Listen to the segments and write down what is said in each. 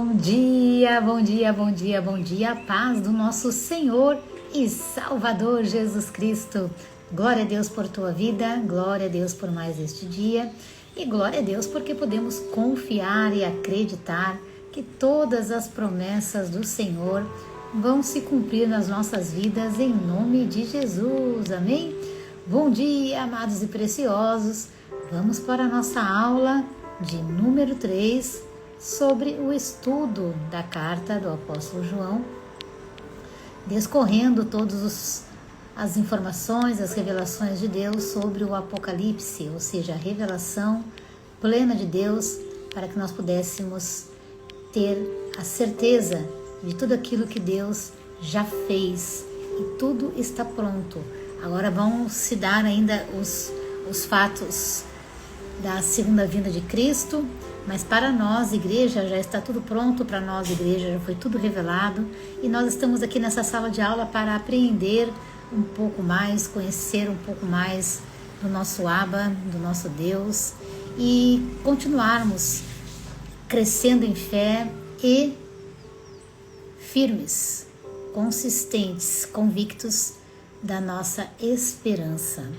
Bom dia, bom dia, bom dia, bom dia. A paz do nosso Senhor e Salvador Jesus Cristo. Glória a Deus por tua vida, glória a Deus por mais este dia e glória a Deus porque podemos confiar e acreditar que todas as promessas do Senhor vão se cumprir nas nossas vidas em nome de Jesus. Amém? Bom dia, amados e preciosos. Vamos para a nossa aula de número 3 sobre o estudo da carta do apóstolo João, descorrendo todas as informações, as revelações de Deus sobre o Apocalipse, ou seja, a revelação plena de Deus para que nós pudéssemos ter a certeza de tudo aquilo que Deus já fez e tudo está pronto. Agora vão se dar ainda os fatos da segunda vinda de Cristo, mas para nós, igreja, já está tudo pronto para nós, igreja, já foi tudo revelado e nós estamos aqui nessa sala de aula para aprender um pouco mais, conhecer um pouco mais do nosso Abba, do nosso Deus e continuarmos crescendo em fé e firmes, consistentes, convictos da nossa esperança.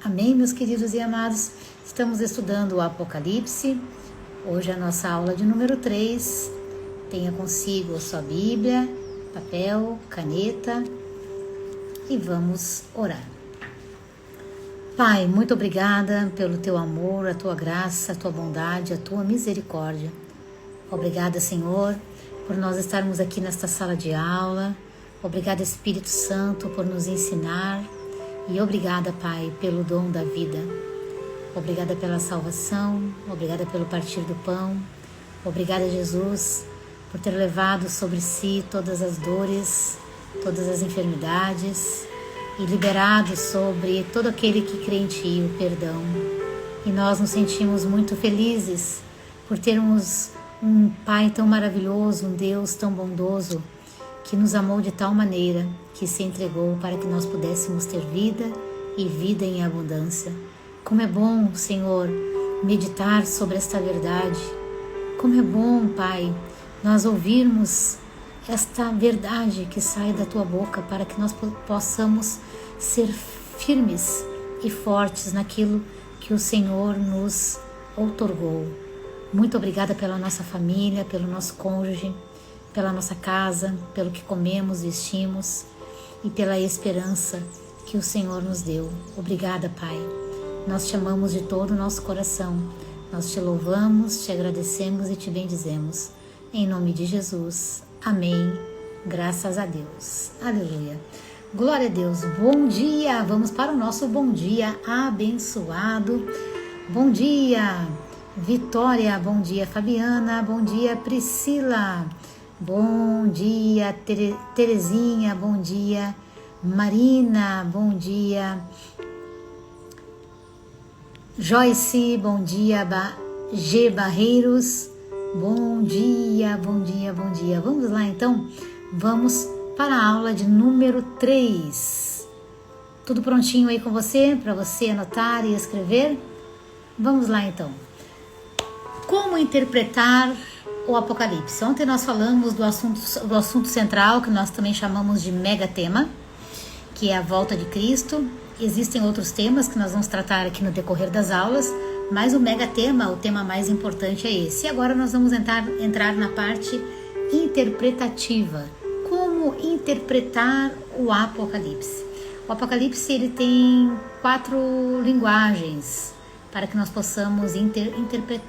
Amém, meus queridos e amados? Estamos estudando o Apocalipse. Hoje é a nossa aula de número 3. Tenha consigo a sua Bíblia, papel, caneta e vamos orar. Pai, muito obrigada pelo teu amor, a tua graça, a tua bondade, a tua misericórdia. Obrigada, Senhor, por nós estarmos aqui nesta sala de aula. Obrigada, Espírito Santo, por nos ensinar. E obrigada, Pai, pelo dom da vida. Obrigada pela salvação, obrigada pelo partir do pão. Obrigada, Jesus, por ter levado sobre si todas as dores, todas as enfermidades e liberado sobre todo aquele que crê em Ti o perdão. E nós nos sentimos muito felizes por termos um Pai tão maravilhoso, um Deus tão bondoso, que nos amou de tal maneira que se entregou para que nós pudéssemos ter vida e vida em abundância. Como é bom, Senhor, meditar sobre esta verdade. Como é bom, Pai, nós ouvirmos esta verdade que sai da Tua boca para que nós possamos ser firmes e fortes naquilo que o Senhor nos outorgou. Muito obrigada pela nossa família, pelo nosso cônjuge, pela nossa casa, pelo que comemos, vestimos e pela esperança que o Senhor nos deu. Obrigada, Pai. Nós te amamos de todo o nosso coração. Nós te louvamos, te agradecemos e te bendizemos. Em nome de Jesus. Amém. Graças a Deus. Aleluia. Glória a Deus. Bom dia. Vamos para o nosso bom dia abençoado. Bom dia, Vitória. Bom dia, Fabiana. Bom dia, Priscila. Bom dia, Terezinha. Bom dia, Marina. Bom dia, Joyce. Bom dia, G. Barreiros. Bom dia, bom dia, bom dia. Vamos lá então? Vamos para a aula de número 3. Tudo prontinho aí com você? Para você anotar e escrever? Vamos lá então. Como interpretar o Apocalipse? Ontem nós falamos do assunto central, que nós também chamamos de mega tema, que é a volta de Cristo. Existem outros temas que nós vamos tratar aqui no decorrer das aulas, mas o mega tema, o tema mais importante é esse. E agora nós vamos entrar na parte interpretativa. Como interpretar o Apocalipse? O Apocalipse ele tem 4 linguagens para que nós possamos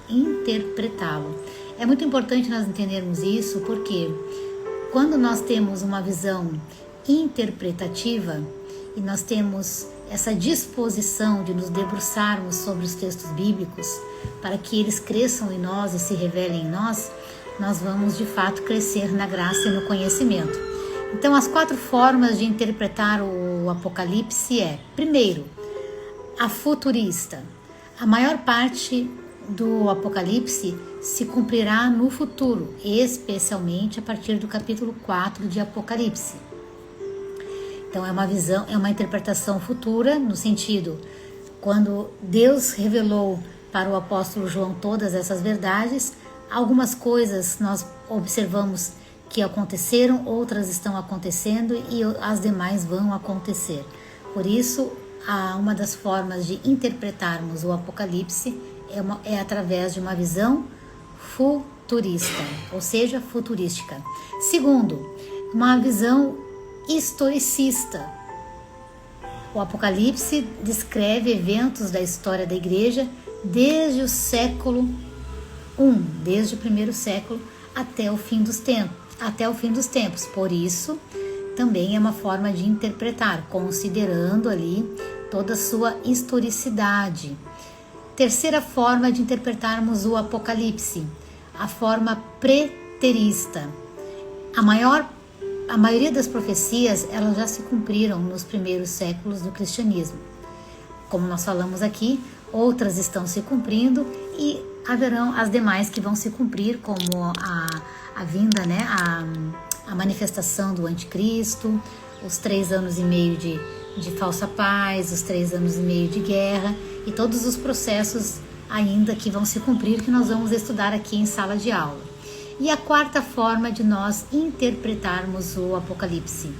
interpretá-lo. É muito importante nós entendermos isso, porque quando nós temos uma visão interpretativa e nós temos essa disposição de nos debruçarmos sobre os textos bíblicos para que eles cresçam em nós e se revelem em nós, nós vamos de fato crescer na graça e no conhecimento. Então, as 4 formas de interpretar o Apocalipse é: primeiro, a futurista. A maior parte do Apocalipse se cumprirá no futuro, especialmente a partir do capítulo 4 de Apocalipse. Então é uma visão, é uma interpretação futura, no sentido, quando Deus revelou para o apóstolo João todas essas verdades, Algumas coisas nós observamos que aconteceram, outras estão acontecendo e as demais vão acontecer. Por isso, uma das formas de interpretarmos o Apocalipse é através de uma visão futurista, ou seja, futurística. Segundo, uma visão historicista. O Apocalipse descreve eventos da história da igreja desde o século I, desde o primeiro século até o fim dos tempos. Por isso, também é uma forma de interpretar, considerando ali toda a sua historicidade. Terceira forma de interpretarmos o Apocalipse, a forma preterista. A maioria das profecias, elas já se cumpriram nos primeiros séculos do cristianismo. Como nós falamos aqui, outras estão se cumprindo e haverão as demais que vão se cumprir, como a vinda, né, a manifestação do anticristo, os 3 anos e meio de falsa paz, os 3 anos e meio de guerra e todos os processos ainda que vão se cumprir, que nós vamos estudar aqui em sala de aula. E a quarta forma de nós interpretarmos o Apocalipse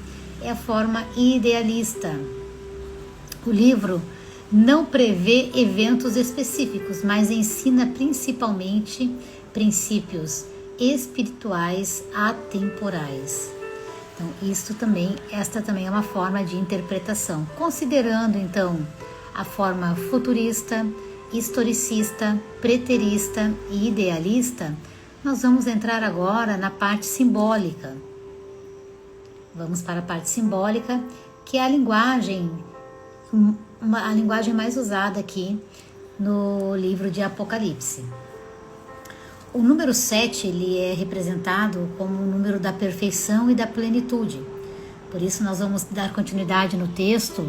é a forma idealista. O livro não prevê eventos específicos, mas ensina principalmente princípios espirituais atemporais. Então, esta também é uma forma de interpretação. Considerando, então, a forma futurista, historicista, preterista e idealista, nós vamos entrar agora na parte simbólica. Vamos para a parte simbólica, que é a linguagem mais usada aqui no livro de Apocalipse. O número 7, ele é representado como o número da perfeição e da plenitude. Por isso nós vamos dar continuidade no texto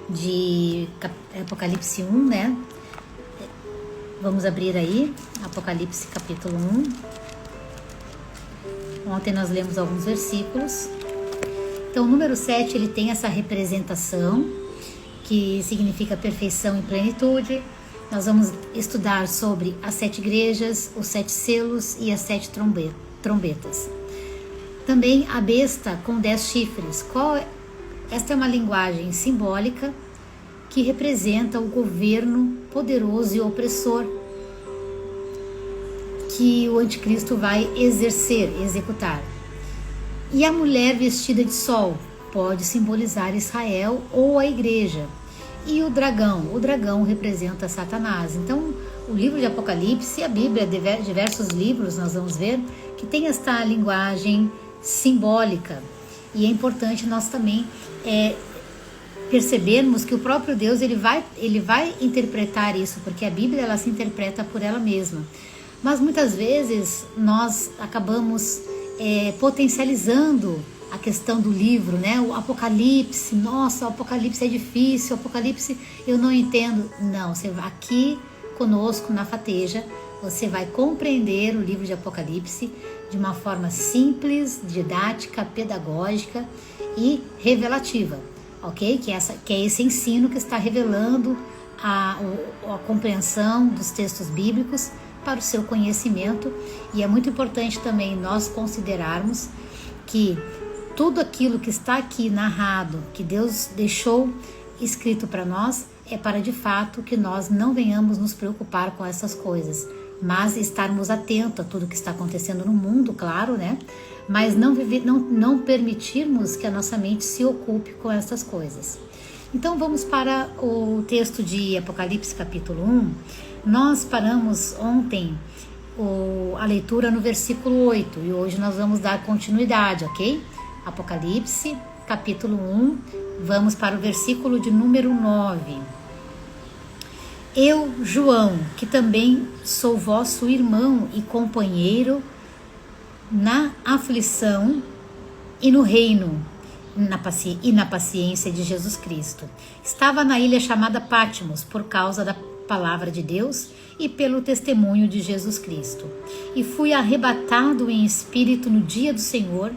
de Apocalipse 1, né? Vamos abrir aí, Apocalipse capítulo 1. Ontem nós lemos alguns versículos. Então o número 7, ele tem essa representação, que significa perfeição e plenitude. Nós vamos estudar sobre as 7 igrejas, os 7 selos e as 7 trombetas. Também a besta com 10 chifres. Esta é uma linguagem simbólica que representa o governo poderoso e opressor que o anticristo vai executar. E a mulher vestida de sol pode simbolizar Israel ou a igreja. E o dragão representa Satanás. Então, o livro de Apocalipse, a Bíblia, diversos livros, nós vamos ver que tem esta linguagem simbólica. E é importante nós também percebermos que o próprio Deus ele vai interpretar isso, porque a Bíblia ela se interpreta por ela mesma. Mas muitas vezes nós acabamos potencializando a questão do livro, né? O Apocalipse, nossa, o Apocalipse é difícil, o Apocalipse eu não entendo. Não, você aqui conosco na Fateja, você vai compreender o livro de Apocalipse de uma forma simples, didática, pedagógica e revelativa, ok? Que é esse ensino que está revelando a compreensão dos textos bíblicos para o seu conhecimento. E é muito importante também nós considerarmos que tudo aquilo que está aqui narrado, que Deus deixou escrito para nós, é para de fato que nós não venhamos nos preocupar com essas coisas, mas estarmos atentos a tudo que está acontecendo no mundo, claro, né? Mas não permitirmos que a nossa mente se ocupe com essas coisas. Então vamos para o texto de Apocalipse capítulo 1. Nós paramos ontem a leitura no versículo 8 e hoje nós vamos dar continuidade, ok? Apocalipse, capítulo 1, vamos para o versículo de número 9. Eu, João, que também sou vosso irmão e companheiro na aflição e no reino e na paciência de Jesus Cristo. Estava na ilha chamada Patmos por causa da palavra de Deus e pelo testemunho de Jesus Cristo. E fui arrebatado em espírito no dia do Senhor,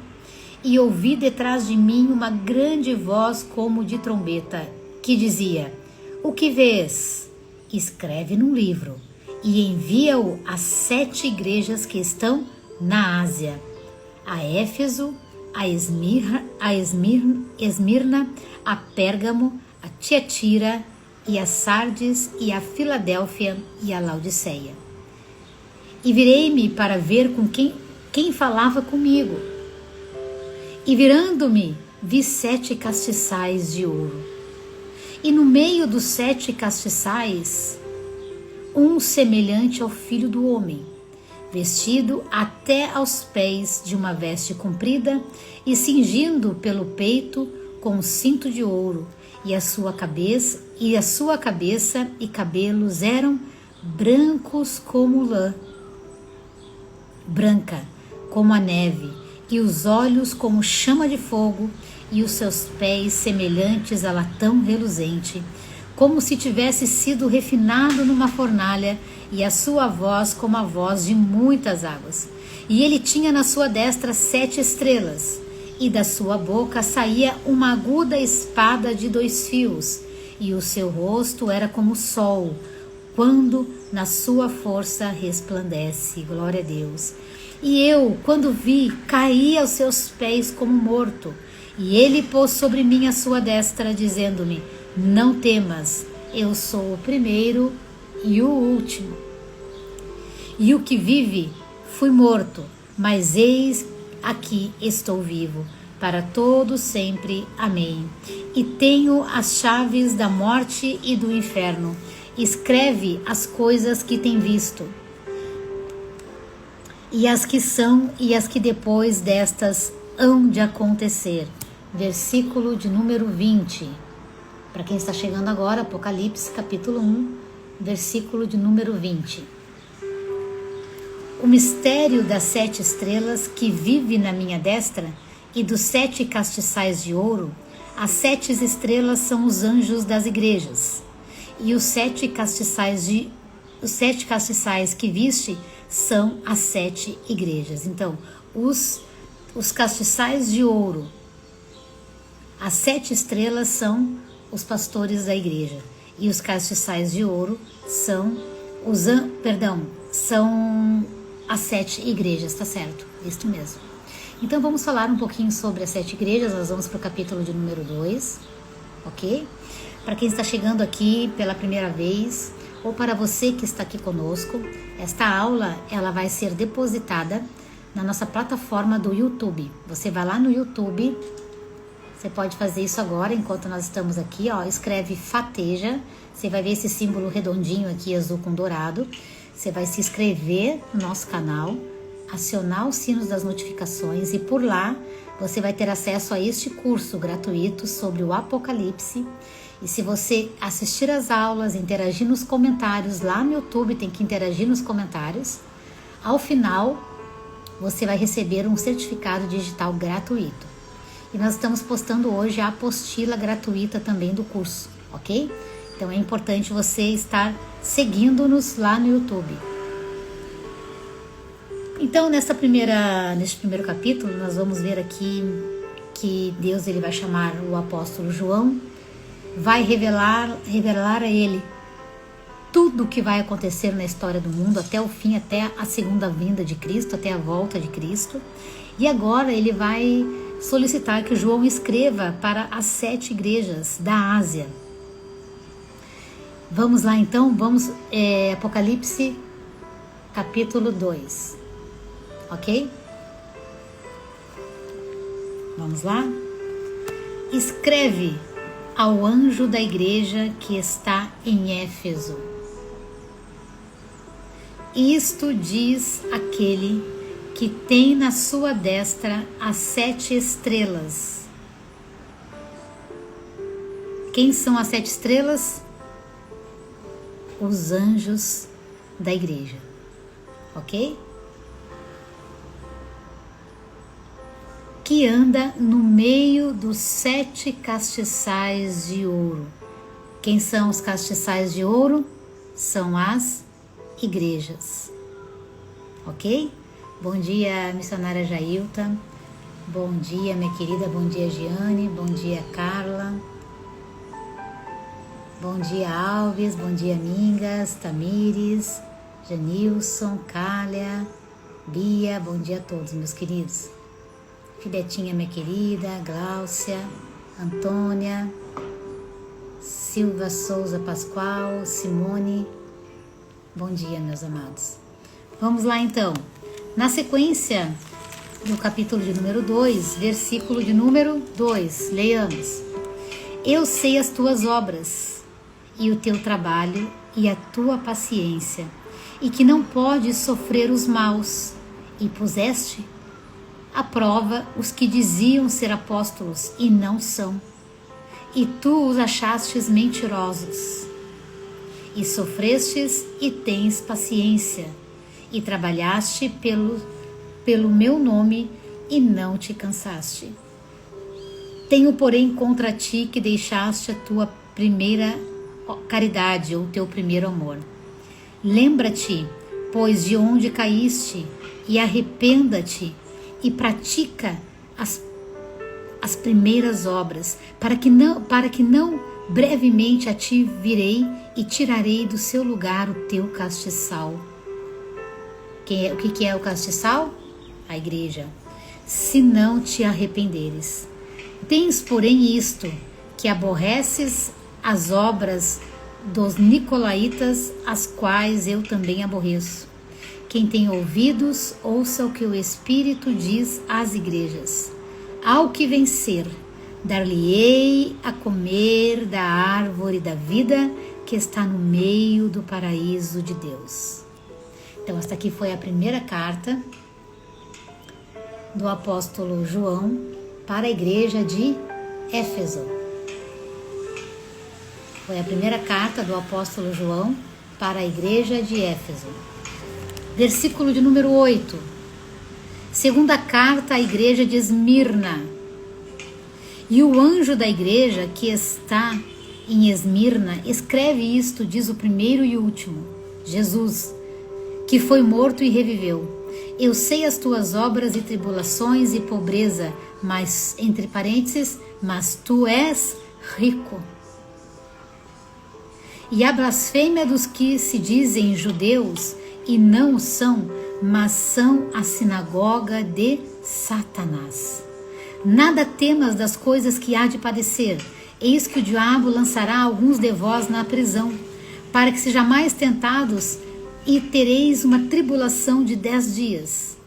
e ouvi detrás de mim uma grande voz como de trombeta, que dizia: O que vês? Escreve num livro e envia-o às 7 igrejas que estão na Ásia: a Éfeso, a Esmirna, a Pérgamo, a Tiatira e a Sardes e a Filadélfia e a Laodiceia. E virei-me para ver com quem falava comigo. E virando-me, vi 7 castiçais de ouro. E no meio dos 7 castiçais, um semelhante ao Filho do Homem, vestido até aos pés de uma veste comprida e cingindo pelo peito com um cinto de ouro, e a sua cabeça e cabelos eram brancos como lã, branca como a neve, e os olhos como chama de fogo, e os seus pés semelhantes a latão reluzente, como se tivesse sido refinado numa fornalha, e a sua voz como a voz de muitas águas. E ele tinha na sua destra 7 estrelas, e da sua boca saía uma aguda espada de 2 fios, e o seu rosto era como o sol, quando na sua força resplandece. Glória a Deus. E eu, quando vi, caí aos seus pés como morto. E ele pôs sobre mim a sua destra, dizendo-me: não temas, eu sou o primeiro e o último. E o que vive, fui morto, mas eis aqui estou vivo, para todo sempre. Amém. E tenho as chaves da morte e do inferno. Escreve as coisas que tem visto, e as que são e as que depois destas hão de acontecer. Versículo de número 20. Para quem está chegando agora, Apocalipse capítulo 1, versículo de número 20. O mistério das 7 estrelas que vive na minha destra e dos 7 castiçais de ouro. As 7 estrelas são os anjos das igrejas, e os 7 castiçais que viste são as 7 igrejas. Então, os castiçais de ouro, as 7 estrelas são os pastores da igreja, e os castiçais de ouro são são as 7 igrejas, tá certo? Isso mesmo. Então vamos falar um pouquinho sobre as 7 igrejas. Nós vamos para o capítulo de número 2, ok? Para quem está chegando aqui pela primeira vez, ou para você que está aqui conosco, esta aula ela vai ser depositada na nossa plataforma do YouTube. Você vai lá no YouTube, você pode fazer isso agora enquanto nós estamos aqui, ó, escreve Fateja, você vai ver esse símbolo redondinho aqui azul com dourado. Você vai se inscrever no nosso canal, acionar os sinos das notificações, e por lá você vai ter acesso a este curso gratuito sobre o Apocalipse. E se você assistir às aulas, interagir nos comentários lá no YouTube, tem que interagir nos comentários, ao final você vai receber um certificado digital gratuito. E nós estamos postando hoje a apostila gratuita também do curso, ok? Então é importante você estar seguindo-nos lá no YouTube. Então neste primeiro capítulo nós vamos ver aqui que Deus ele vai chamar o apóstolo João, vai revelar a ele tudo o que vai acontecer na história do mundo até o fim, até a segunda vinda de Cristo, até a volta de Cristo. E agora ele vai solicitar que João escreva para as 7 igrejas da Ásia. Vamos lá então, Apocalipse capítulo 2, ok? Vamos lá? Escreve ao anjo da igreja que está em Éfeso: isto diz aquele que tem na sua destra as 7 estrelas. Quem são as 7 estrelas? Os anjos da igreja, ok? Que anda no meio dos 7 castiçais de ouro. Quem são os castiçais de ouro? São as igrejas, ok? Bom dia, missionária Jailta. Bom dia, minha querida. Bom dia, Giane. Bom dia, Carla. Bom dia, Alves. Bom dia, Mingas, Tamires. Janilson, Cália, Bia, bom dia a todos, meus queridos. Filetinha, minha querida, Gláucia, Antônia, Silva Souza Pascoal, Simone, bom dia, meus amados. Vamos lá então, na sequência do capítulo de número 2, versículo de número 2, leiamos. Eu sei as tuas obras, e o teu trabalho, e a tua paciência, e que não podes sofrer os maus, e puseste à prova os que diziam ser apóstolos, e não são, e tu os achastes mentirosos, e sofrestes, e tens paciência, e trabalhaste pelo meu nome, e não te cansaste. Tenho, porém, contra ti que deixaste a tua primeira caridade, ou teu primeiro amor. Lembra-te, pois, de onde caíste, e arrependa-te, e pratica as primeiras obras, para que não brevemente a ti virei e tirarei do seu lugar o teu castiçal. O que é o castiçal? A igreja. Se não te arrependeres. Tens, porém, isto, que aborreces as obras dos nicolaítas, as quais eu também aborreço. Quem tem ouvidos, ouça o que o Espírito diz às igrejas. Ao que vencer, dar-lhe-ei a comer da árvore da vida que está no meio do paraíso de Deus. Então, esta aqui foi a primeira carta do apóstolo João para a igreja de Éfeso. Foi a primeira carta do apóstolo João para a igreja de Éfeso. Versículo de número 8. Segunda carta à igreja de Esmirna. E o anjo da igreja que está em Esmirna escreve isto, diz o primeiro e último, Jesus, que foi morto e reviveu. Eu sei as tuas obras e tribulações e pobreza, mas, entre parênteses, mas tu és rico. E a blasfêmia dos que se dizem judeus e não o são, mas são a sinagoga de Satanás. Nada temas das coisas que há de padecer, eis que o diabo lançará alguns de vós na prisão, para que sejam mais tentados e tereis uma tribulação de 10 dias.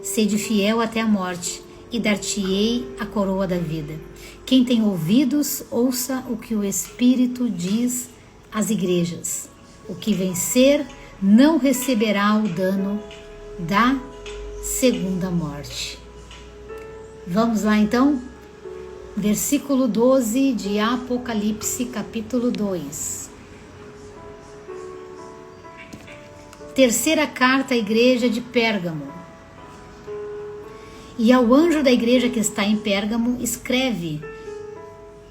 Sede fiel até a morte, e dar-te-ei a coroa da vida. Quem tem ouvidos, ouça o que o Espírito diz às igrejas. O que vencer não receberá o dano da segunda morte. Vamos lá então? Versículo 12 de Apocalipse, capítulo 2. Terceira carta à igreja de Pérgamo. E ao anjo da igreja que está em Pérgamo, escreve: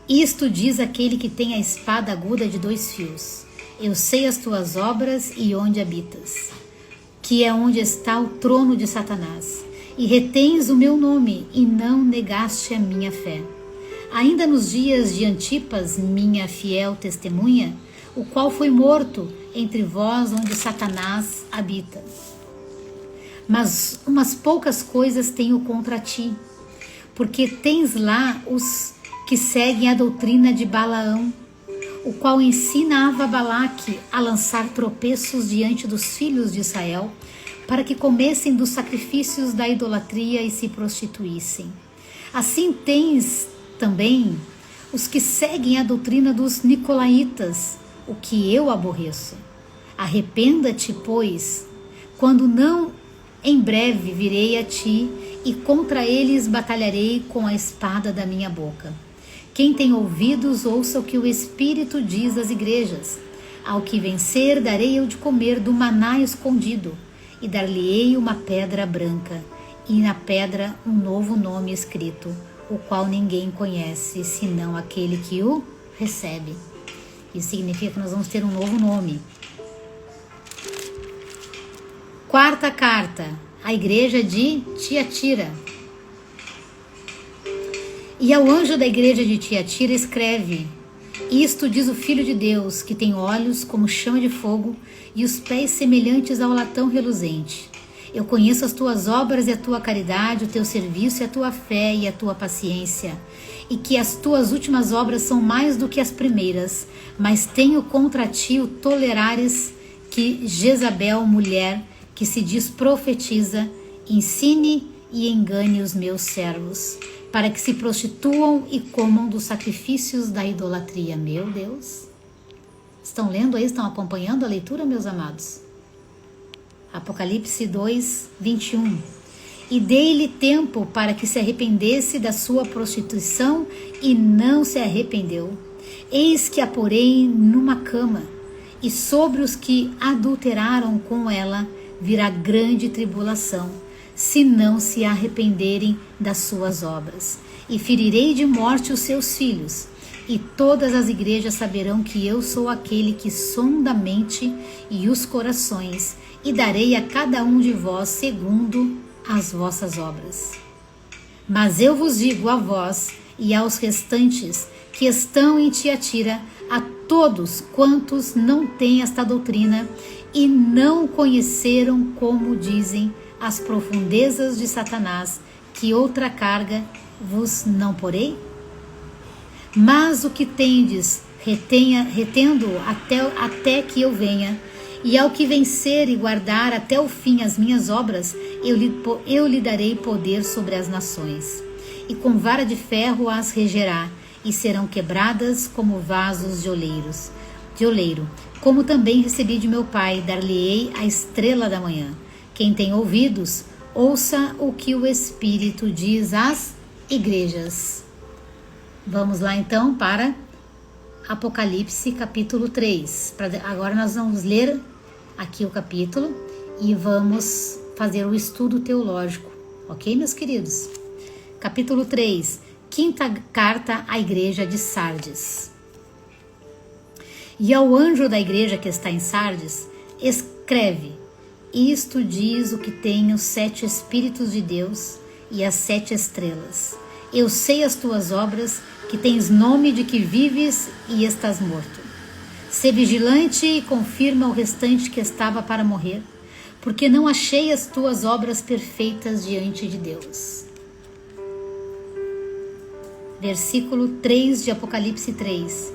isto diz aquele que tem a espada aguda de 2 fios. Eu sei as tuas obras e onde habitas, que é onde está o trono de Satanás, e retens o meu nome, e não negaste a minha fé. Ainda nos dias de Antipas, minha fiel testemunha, o qual foi morto entre vós onde Satanás habita. Mas umas poucas coisas tenho contra ti, porque tens lá os que seguem a doutrina de Balaão, o qual ensinava Balaque a lançar tropeços diante dos filhos de Israel, para que comessem dos sacrifícios da idolatria e se prostituíssem. Assim tens também os que seguem a doutrina dos nicolaítas, o que eu aborreço. Arrependa-te, pois, quando não em breve virei a ti, e contra eles batalharei com a espada da minha boca. Quem tem ouvidos, ouça o que o Espírito diz às igrejas. Ao que vencer, darei eu de comer do maná escondido, e dar-lhe-ei uma pedra branca, e na pedra um novo nome escrito, o qual ninguém conhece, senão aquele que o recebe. Isso significa que nós vamos ter um novo nome. Quarta carta à igreja de Tiatira. E ao anjo da igreja de Tiatira escreve: Isto diz o Filho de Deus, que tem olhos como chama de fogo e os pés semelhantes ao latão reluzente. Eu conheço as tuas obras e a tua caridade, o teu serviço e a tua fé e a tua paciência, e que as tuas últimas obras são mais do que as primeiras, mas tenho contra ti o tolerares que Jezabel, mulher, que se diz profetiza, ensine e engane os meus servos, para que se prostituam e comam dos sacrifícios da idolatria. Meu Deus! Estão lendo aí? Estão acompanhando a leitura, meus amados? Apocalipse 2, 21. E dei-lhe tempo para que se arrependesse da sua prostituição, e não se arrependeu. Eis que a porei numa cama, e sobre os que adulteraram com ela virá grande tribulação, se não se arrependerem das suas obras. E ferirei de morte os seus filhos, e todas as igrejas saberão que eu sou aquele que sonda a mente e os corações, e darei a cada um de vós segundo as vossas obras. Mas eu vos digo a vós e aos restantes que estão em Tiatira, a todos quantos não têm esta doutrina e não conheceram, como dizem, as profundezas de Satanás, que outra carga vos não porei? Mas o que tendes, retendo-o até que eu venha, e ao que vencer e guardar até o fim as minhas obras, eu lhe darei poder sobre as nações. E com vara de ferro as regerá, e serão quebradas como vasos de oleiro. Como também recebi de meu Pai, dar-lhe-ei a estrela da manhã. Quem tem ouvidos, ouça o que o Espírito diz às igrejas. Vamos lá então para Apocalipse capítulo 3. Agora nós vamos ler aqui o capítulo e vamos fazer o estudo teológico, ok, meus queridos? Capítulo 3, quinta carta à igreja de Sardes. E ao anjo da igreja que está em Sardes, escreve: isto diz o que tem os 7 Espíritos de Deus e as 7 estrelas. Eu sei as tuas obras, que tens nome de que vives e estás morto. Sê vigilante e confirma o restante que estava para morrer, porque não achei as tuas obras perfeitas diante de Deus. Versículo 3 de Apocalipse 3.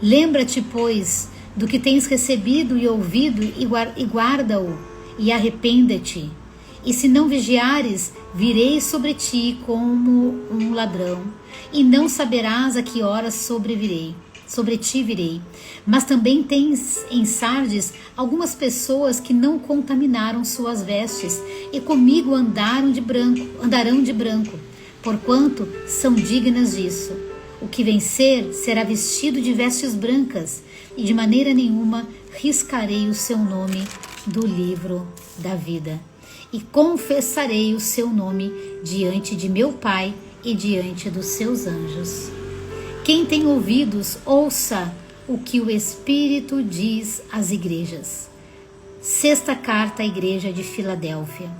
Lembra-te, pois, do que tens recebido e ouvido, e guarda-o, e arrepende-te. E se não vigiares, virei sobre ti como um ladrão, e não saberás a que horas sobre ti virei. Mas também tens em Sardes algumas pessoas que não contaminaram suas vestes, e comigo andarão de branco, porquanto são dignas disso. O que vencer será vestido de vestes brancas, e de maneira nenhuma riscarei o seu nome do livro da vida. E confessarei o seu nome diante de meu Pai e diante dos seus anjos. Quem tem ouvidos, ouça o que o Espírito diz às igrejas. Sexta carta à igreja de Filadélfia.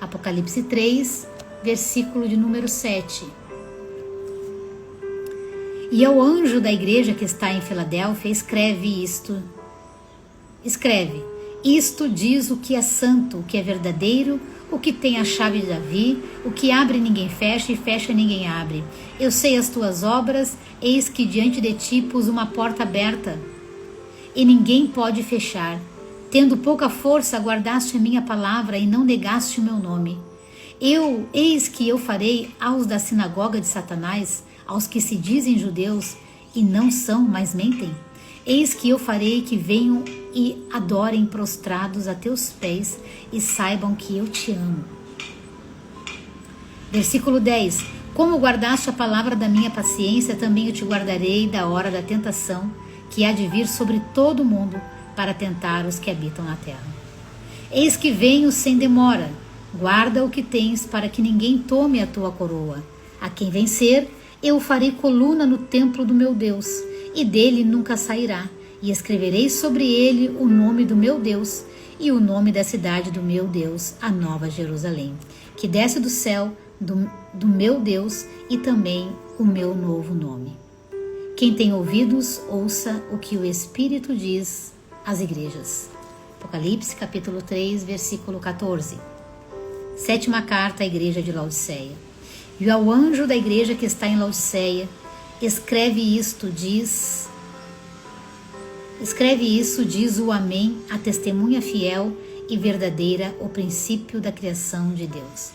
Apocalipse 3, versículo de número 7. E ao anjo da igreja que está em Filadélfia, escreve: isto diz o que é santo, o que é verdadeiro, o que tem a chave de Davi, o que abre ninguém fecha, e fecha ninguém abre. Eu sei as tuas obras, eis que diante de ti pus uma porta aberta, e ninguém pode fechar. Tendo pouca força, guardaste a minha palavra, e não negaste o meu nome. Eis que eu farei aos da sinagoga de Satanás, aos que se dizem judeus, e não são, mas mentem. Eis que eu farei que venham e adorem prostrados a teus pés, e saibam que eu te amo. Versículo 10. Como guardaste a palavra da minha paciência, também eu te guardarei da hora da tentação, que há de vir sobre todo o mundo, para tentar os que habitam na terra. Eis que venho sem demora. Guarda o que tens, para que ninguém tome a tua coroa. A quem vencer, eu farei coluna no templo do meu Deus, e dele nunca sairá, e escreverei sobre ele o nome do meu Deus e o nome da cidade do meu Deus, a Nova Jerusalém, que desce do céu do meu Deus, e também o meu novo nome. Quem tem ouvidos, ouça o que o Espírito diz às igrejas. Apocalipse, capítulo 3, versículo 14. Sétima carta à igreja de Laodiceia. E ao anjo da igreja que está em Laodiceia, escreve isso, diz o Amém, a testemunha fiel e verdadeira, o princípio da criação de Deus.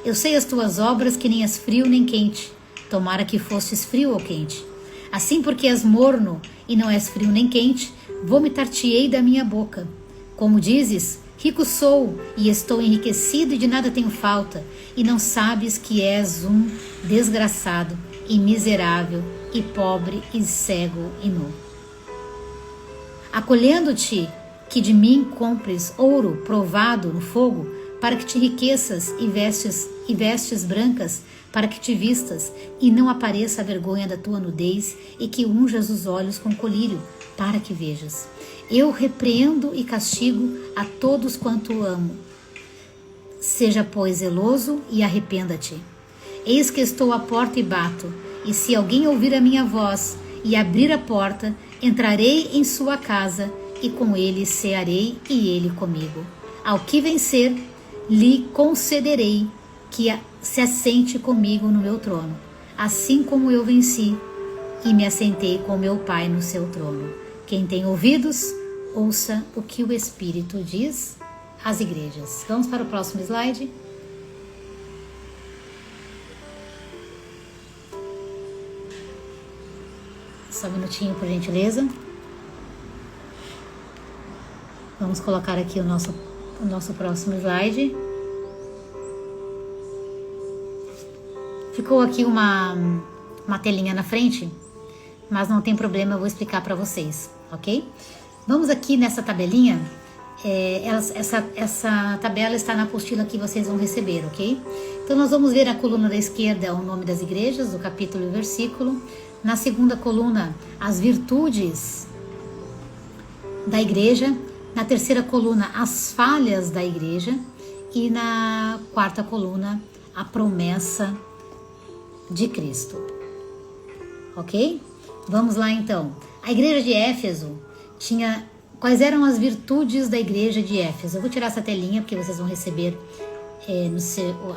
Eu sei as tuas obras, que nem és frio nem quente, tomara que fosses frio ou quente. Assim, porque és morno e não és frio nem quente, vomitar-te-ei da minha boca. Como dizes, rico sou e estou enriquecido e de nada tenho falta, e não sabes que és um desgraçado e miserável e pobre e cego e nu. Acolhendo-te que de mim compres ouro provado no fogo, para que te enriqueças e vestes brancas, para que te vistas e não apareça a vergonha da tua nudez, e que unjas os olhos com colírio, para que vejas. Eu repreendo e castigo a todos quanto amo. Seja, pois, zeloso e arrependa-te. Eis que estou à porta e bato, e se alguém ouvir a minha voz e abrir a porta, entrarei em sua casa, e com ele cearei e ele comigo. Ao que vencer, lhe concederei que se assente comigo no meu trono, assim como eu venci e me assentei com meu Pai no seu trono. Quem tem ouvidos, ouça o que o Espírito diz às igrejas. Vamos para o próximo slide. Só um minutinho, por gentileza. Vamos colocar aqui o nosso próximo slide. Ficou aqui uma telinha na frente, mas não tem problema, eu vou explicar para vocês, ok? Vamos aqui nessa tabelinha. Essa tabela está na apostila que vocês vão receber, ok? Então nós vamos ver a coluna da esquerda o nome das igrejas, o capítulo e o versículo. Na segunda coluna, as virtudes da igreja. Na terceira coluna, as falhas da igreja. E na quarta coluna, a promessa de Cristo. Ok? Vamos lá então. A igreja de Éfeso tinha... Quais eram as virtudes da igreja de Éfeso? Eu vou tirar essa telinha porque vocês vão receber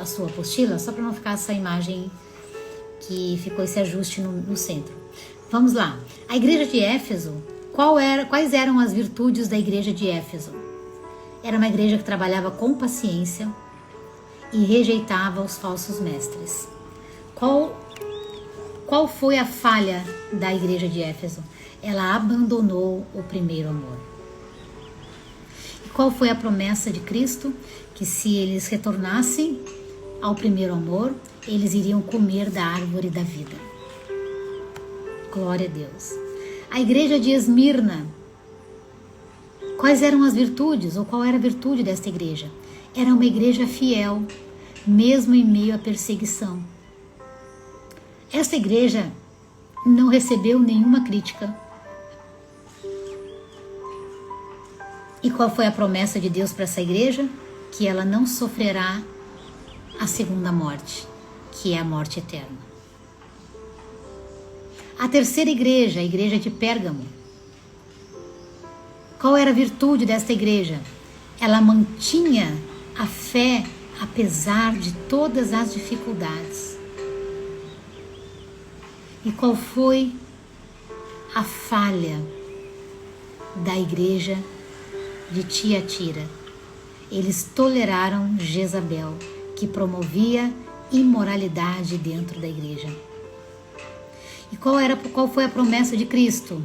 a sua apostila, só para não ficar essa imagem que ficou esse ajuste no centro. Vamos lá. A igreja de Éfeso, quais eram as virtudes da igreja de Éfeso? Era uma igreja que trabalhava com paciência e rejeitava os falsos mestres. Qual foi a falha da igreja de Éfeso? Ela abandonou o primeiro amor. E qual foi a promessa de Cristo? Que se eles retornassem ao primeiro amor, eles iriam comer da árvore da vida. Glória a Deus. A igreja de Esmirna, quais eram as virtudes, ou qual era a virtude desta igreja? Era uma igreja fiel, mesmo em meio à perseguição. Esta igreja não recebeu nenhuma crítica. E qual foi a promessa de Deus para essa igreja? Que ela não sofrerá a segunda morte, que é a morte eterna. A terceira igreja, a igreja de Pérgamo. Qual era a virtude desta igreja? Ela mantinha a fé apesar de todas as dificuldades. E qual foi a falha da igreja de Tiatira? Eles toleraram Jezabel, que promovia imoralidade dentro da igreja. E qual foi a promessa de Cristo?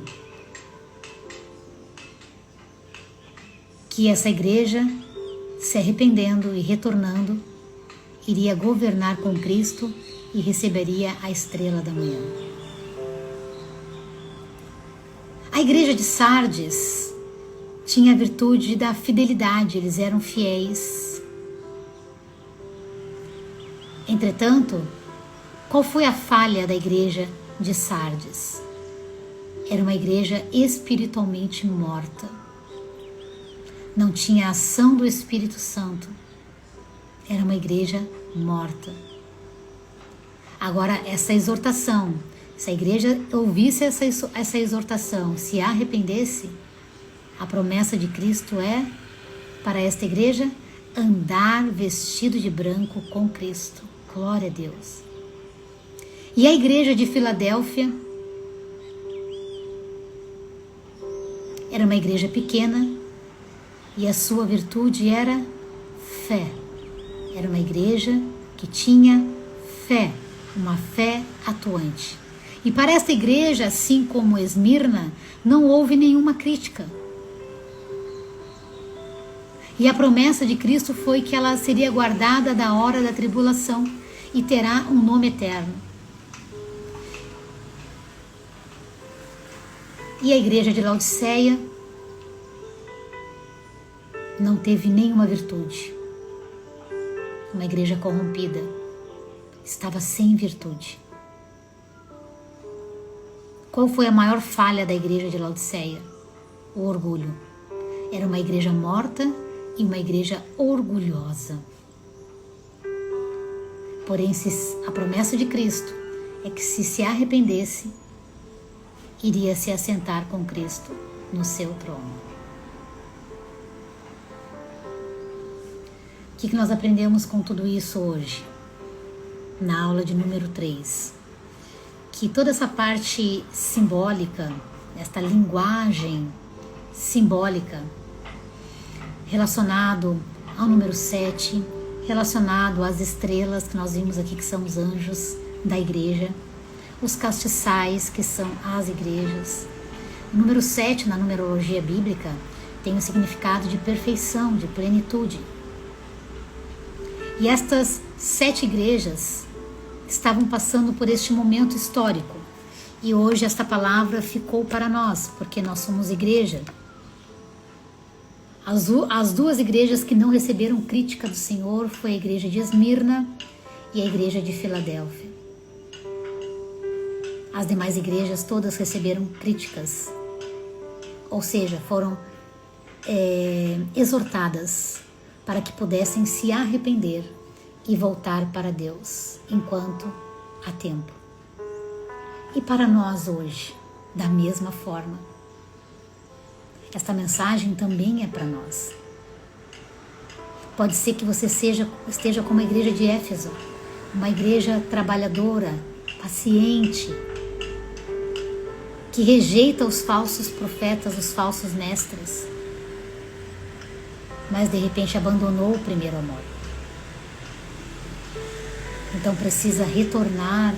Que essa igreja, se arrependendo e retornando, iria governar com Cristo e receberia a estrela da manhã. A igreja de Sardes tinha a virtude da fidelidade, eles eram fiéis. Entretanto, qual foi a falha da igreja de Sardes? Era uma igreja espiritualmente morta. Não tinha a ação do Espírito Santo. Era uma igreja morta. Agora, essa exortação, Se a igreja ouvisse essa exortação, se arrependesse, a promessa de Cristo é, para esta igreja, andar vestido de branco com Cristo. Glória a Deus. E a igreja de Filadélfia era uma igreja pequena e a sua virtude era fé. Era uma igreja que tinha fé, uma fé atuante. E para esta igreja, assim como Esmirna, não houve nenhuma crítica. E a promessa de Cristo foi que ela seria guardada da hora da tribulação e terá um nome eterno. E a igreja de Laodiceia não teve nenhuma virtude. Uma igreja corrompida, estava sem virtude. Qual foi a maior falha da igreja de Laodiceia? O orgulho. Era uma igreja morta e uma igreja orgulhosa. Porém, a promessa de Cristo é que se arrependesse, iria se assentar com Cristo no seu trono. O que nós aprendemos com tudo isso hoje? Na aula de número 3. Que toda essa parte simbólica, esta linguagem simbólica, relacionado ao número 7, relacionado às estrelas que nós vimos aqui, que são os anjos da igreja, os castiçais, que são as igrejas. O número 7, na numerologia bíblica, tem o significado de perfeição, de plenitude. E estas 7 igrejas estavam passando por este momento histórico. E hoje esta palavra ficou para nós, porque nós somos igreja. As 2 igrejas que não receberam crítica do Senhor foi a igreja de Esmirna e a igreja de Filadélfia. As demais igrejas todas receberam críticas, ou seja, foram exortadas para que pudessem se arrepender e voltar para Deus enquanto há tempo. E para nós hoje, da mesma forma. Esta mensagem também é para nós. Pode ser que você esteja como a igreja de Éfeso, uma igreja trabalhadora, paciente, que rejeita os falsos profetas, os falsos mestres, mas de repente abandonou o primeiro amor. Então precisa retornar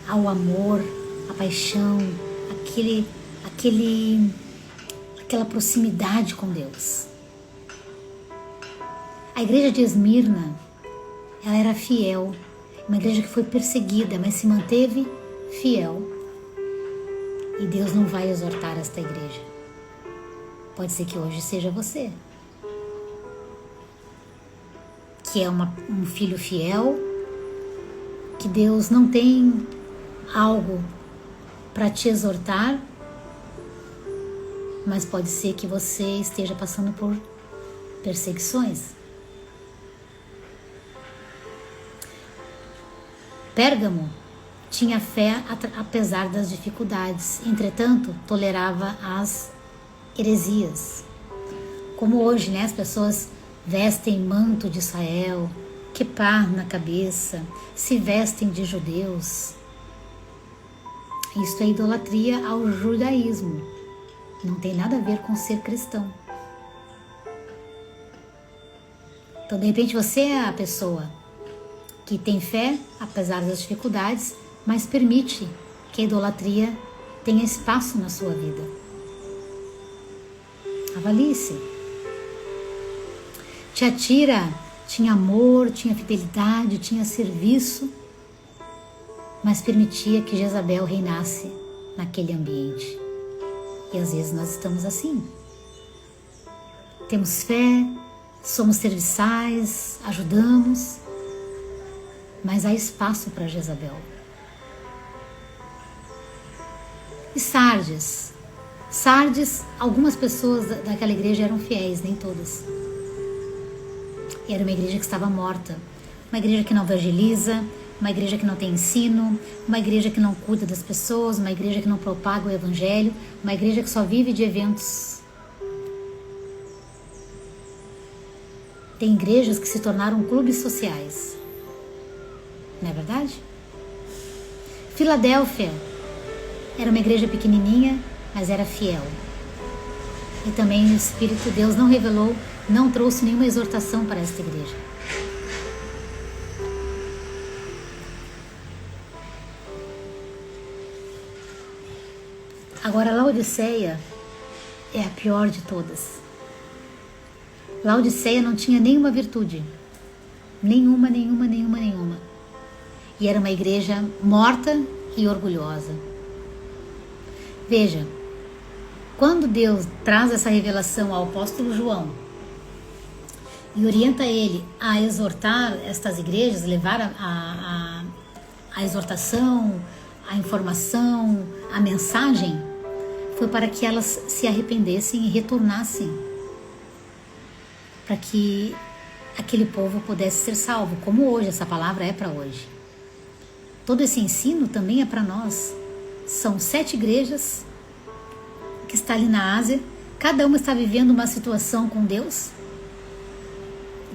ao amor, à paixão, aquela proximidade com Deus. A igreja de Esmirna, ela era fiel, uma igreja que foi perseguida, mas se manteve fiel. E Deus não vai exortar esta igreja. Pode ser que hoje seja você, que é um filho fiel, que Deus não tem algo para te exortar, mas pode ser que você esteja passando por perseguições. Pérgamo tinha fé apesar das dificuldades, entretanto tolerava as heresias. Como hoje, né, as pessoas vestem manto de Israel, quipá na cabeça, se vestem de judeus. Isso é idolatria ao judaísmo. Não tem nada a ver com ser cristão. Então, de repente, você é a pessoa que tem fé, apesar das dificuldades, mas permite que a idolatria tenha espaço na sua vida. Avalie-se. Tiatira tinha amor, tinha fidelidade, tinha serviço, mas permitia que Jezabel reinasse naquele ambiente. E às vezes nós estamos assim. Temos fé, somos serviçais, ajudamos, mas há espaço para Jezabel. E Sardes. Sardes, algumas pessoas daquela igreja eram fiéis, nem todas. Era uma igreja que estava morta, uma igreja que não evangeliza, uma igreja que não tem ensino, uma igreja que não cuida das pessoas, uma igreja que não propaga o evangelho, uma igreja que só vive de eventos. Tem igrejas que se tornaram clubes sociais. Não é verdade? Filadélfia era uma igreja pequenininha, mas era fiel. E também o Espírito de Deus não revelou, não trouxe nenhuma exortação para esta igreja. Agora, Laodiceia é a pior de todas. Laodiceia não tinha nenhuma virtude. Nenhuma. E era uma igreja morta e orgulhosa. Veja, quando Deus traz essa revelação ao apóstolo João e orienta ele a exortar estas igrejas, levar a exortação, a informação, a mensagem, foi para que elas se arrependessem e retornassem, para que aquele povo pudesse ser salvo, como hoje, essa palavra é para hoje. Todo esse ensino também é para nós. São 7 igrejas que estão ali na Ásia, cada uma está vivendo uma situação com Deus,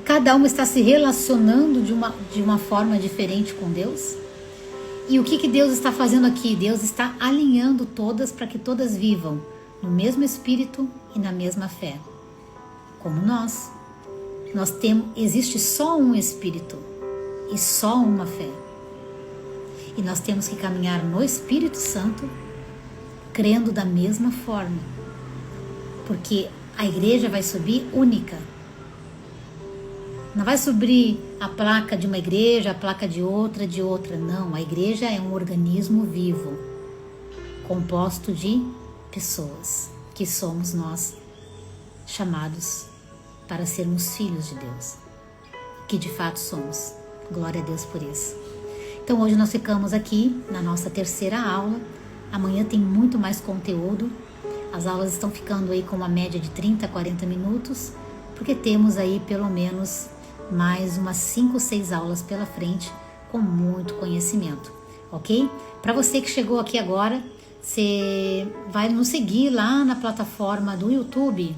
cada uma está se relacionando de uma forma diferente com Deus. E o que Deus está fazendo aqui? Deus está alinhando todas para que todas vivam no mesmo espírito e na mesma fé. Como nós existe só um espírito e só uma fé. E nós temos que caminhar no Espírito Santo, crendo da mesma forma. Porque a igreja vai subir única. Não vai subir a placa de uma igreja, a placa de outra. Não, a igreja é um organismo vivo, composto de pessoas, que somos nós, chamados para sermos filhos de Deus, que de fato somos. Glória a Deus por isso. Então hoje nós ficamos aqui na nossa terceira aula. Amanhã tem muito mais conteúdo. As aulas estão ficando aí com uma média de 30 a 40 minutos, porque temos aí pelo menos mais umas 5 ou 6 aulas pela frente com muito conhecimento, ok? Para você que chegou aqui agora, você vai nos seguir lá na plataforma do YouTube.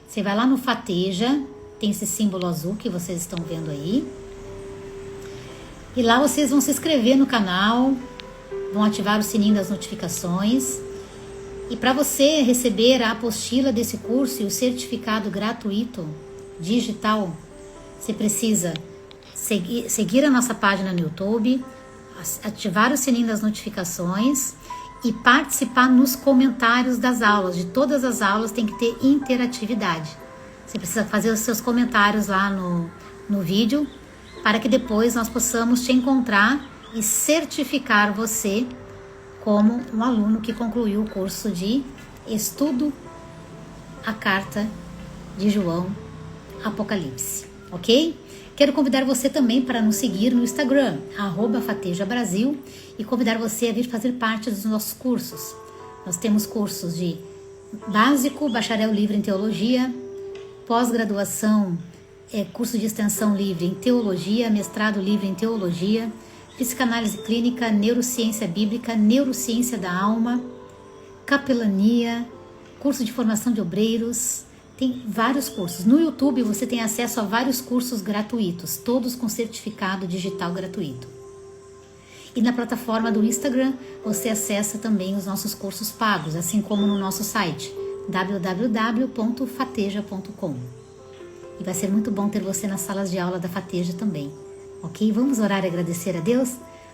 Você vai lá no Fateja, tem esse símbolo azul que vocês estão vendo aí. E lá vocês vão se inscrever no canal, vão ativar o sininho das notificações. E para você receber a apostila desse curso e o certificado gratuito digital, você precisa seguir a nossa página no YouTube, ativar o sininho das notificações e participar nos comentários das aulas. De todas as aulas tem que ter interatividade. Você precisa fazer os seus comentários lá no vídeo, para que depois nós possamos te encontrar e certificar você como um aluno que concluiu o curso de Estudo a Carta de João Apocalipse, ok? Quero convidar você também para nos seguir no Instagram, @FatejaBrasil, e convidar você a vir fazer parte dos nossos cursos. Nós temos cursos de básico, bacharel livre em teologia, pós-graduação, curso de extensão livre em teologia, mestrado livre em teologia, psicanálise clínica, neurociência bíblica, neurociência da alma, capelania, curso de formação de obreiros. Tem vários cursos. No YouTube você tem acesso a vários cursos gratuitos, todos com certificado digital gratuito. E na plataforma do Instagram você acessa também os nossos cursos pagos, assim como no nosso site www.fateja.com. E vai ser muito bom ter você nas salas de aula da Fateja também, ok? Vamos orar e agradecer a Deus?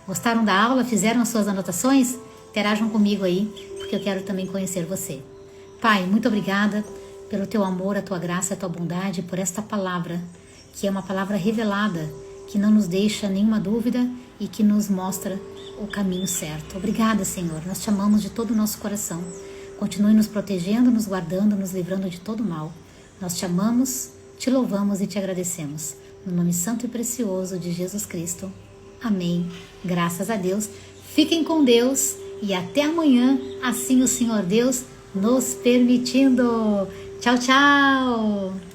Gostaram da aula? Fizeram as suas anotações? Interajam comigo aí, porque eu quero também conhecer você. Pai, muito obrigada pelo teu amor, a tua graça, a tua bondade, por esta palavra, que é uma palavra revelada, que não nos deixa nenhuma dúvida e que nos mostra o caminho certo. Obrigada, Senhor. Nós te amamos de todo o nosso coração. Continue nos protegendo, nos guardando, nos livrando de todo mal. Nós te amamos, te louvamos e te agradecemos. No nome santo e precioso de Jesus Cristo. Amém. Graças a Deus. Fiquem com Deus e até amanhã, assim o Senhor Deus nos permitindo. Tchau, tchau!